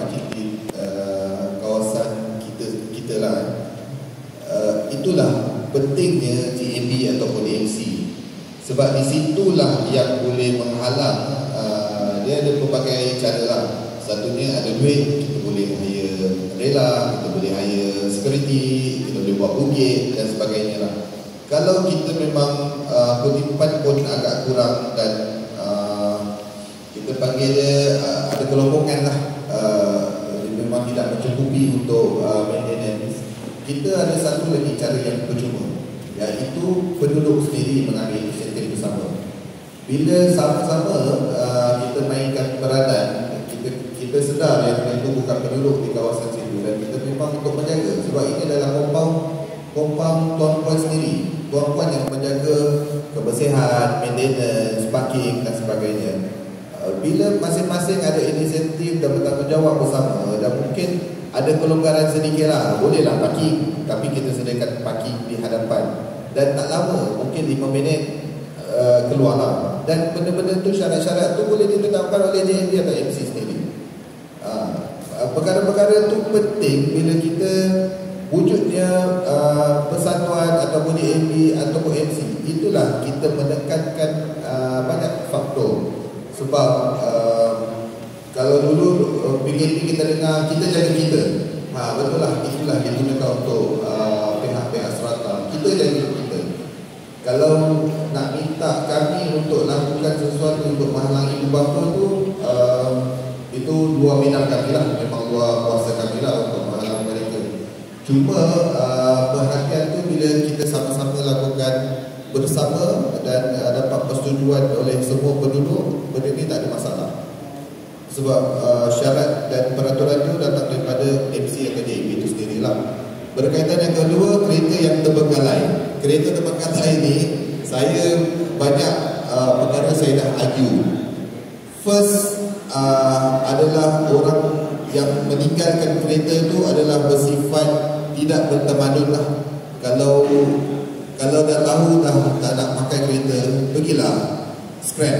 parking di kawasan kita lah. Itulah pentingnya GMB ataupun AMC. Sebab di situlah yang boleh menghalang. Dia ada pelbagai cara lah. Satunya ada duit, kita boleh hire rela, kita boleh hire security, kita boleh buat bukit dan sebagainya lah. Kalau kita memang penimpan pun agak kurang dan kita panggil dia ada kelompokan lah, memang tidak mencukupi untuk maintenance, kita ada satu lagi cara yang percuma, iaitu penduduk sendiri mengambil inisiatif bersama. Bila sama-sama kita mainkan peranan, kita sedar yang itu bukan penduduk di kawasan situ dan kita memang untuk menjaga, sebab ini adalah kompang tuan-puan sendiri, tuan-puan yang menjaga kebersihan, maintenance, parking dan sebagainya. Bila masing-masing ada inisiatif dan bertanggungjawab bersama, dan mungkin ada kelonggaran sedikit lah, bolehlah parking, tapi kita sediakan parking di hadapan dan tak lama, mungkin 5 minit keluarlah. Dan benda-benda tu, syarat-syarat tu boleh ditetapkan oleh JMB atau MC sendiri. Perkara-perkara tu penting bila kita wujudnya persatuan ataupun JMB ataupun MC. Itulah kita menekankan banyak faktor. Sebab kalau dulu PKP kita dengar kita jaga kita, betul lah, itulah yang digunakan untuk pihak-pihak serata, kita jaga kita. Kalau nak minta kami untuk lakukan sesuatu untuk menghalangi bapa tu, itu luar minat kami lah, memang luar kuasa kami lah untuk menghalangi mereka. Cuma perhatian tu bila kita sama-sama lakukan bersama dan dapat persetujuan oleh semua penduduk, benda ni tak ada masalah. Sebab syarat dan peraturan itu datang daripada MC atau JMB itu sendirilah. Berkaitan yang kedua, kereta yang terbengkalai. Kereta terbengkalai ni, saya banyak perkara saya dah argue. First adalah orang yang meninggalkan kereta itu adalah bersifat tidak bertamadun lah. Kalau dah tahu dah tak nak pakai kereta, pergilah scrap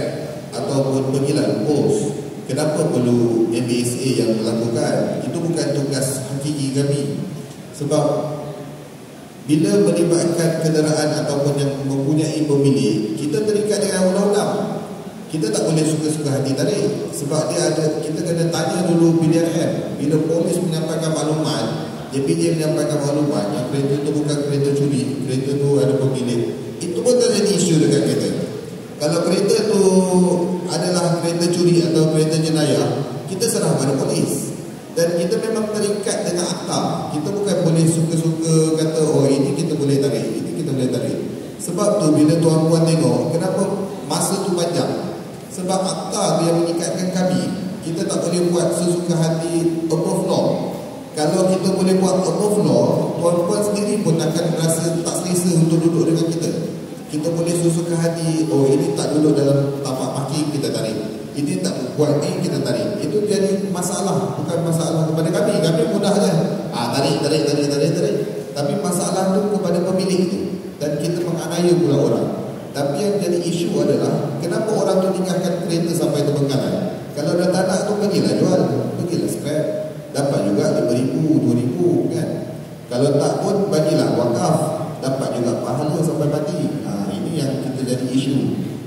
ataupun pergilah post. Kenapa perlu MBSA yang melakukan? Itu bukan tugas hakiki kami. Sebab bila melibatkan kenderaan ataupun yang mempunyai pemilik, kita terikat dengan undang-undang. Kita tak boleh suka-suka hati tarik. Sebab dia ada, kita kena tanya dulu PDRM. Bila polis menyampaikan maklumat, JPJ menyampaikan maklumat yang kereta itu bukan kereta curi, kereta itu ada pemilik, itu pun tak jadi isu dekat kita. Kalau kereta itu adalah kereta curi atau kereta jenayah, kita serah pada polis. Dan kita memang terikat dengan akta. Kita bukan boleh suka-suka kata, oh ini kita boleh tarik, ini kita boleh tarik. Sebab tu bila tuan-puan tengok, kenapa masa tu panjang? Sebab akta tu yang mengikatkan kami. Kita tak boleh buat sesuka hati above law. Kalau kita boleh buat above law, tuan-puan sendiri pun akan rasa tak selesa untuk duduk dengan kita. Kita boleh susuka hati, oh ini tak duduk dalam tapak parking, kita tarik. Ini tak buat ni, kita tarik. Itu jadi masalah, bukan masalah kepada kami. Kami mudah je, tarik. Tapi masalah tu kepada pemilik tu. Dan kita menganiaya pula orang. Tapi yang jadi isu adalah, kenapa orang tu tinggalkan kereta sampai terbengkalai? Kalau dah tak nak tu, pergilah jual, pergilah scrap. Dapat juga RM5,000, RM2,000 kan. Kalau tak pun, bagilah wakaf. Dapat juga pahala sampai mati. Ini yang kita jadi isu.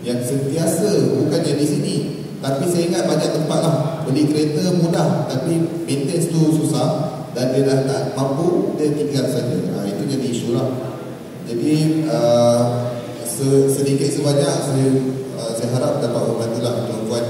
Yang sentiasa, bukannya di sini. Tapi saya ingat banyak tempat lah. Beli kereta mudah, tapi maintenance tu susah. Dan dia dah tak mampu, dia tinggal saja. Itu jadi isu lah. Jadi sedikit sebanyak saya harap dapat membantulah tuan-tuan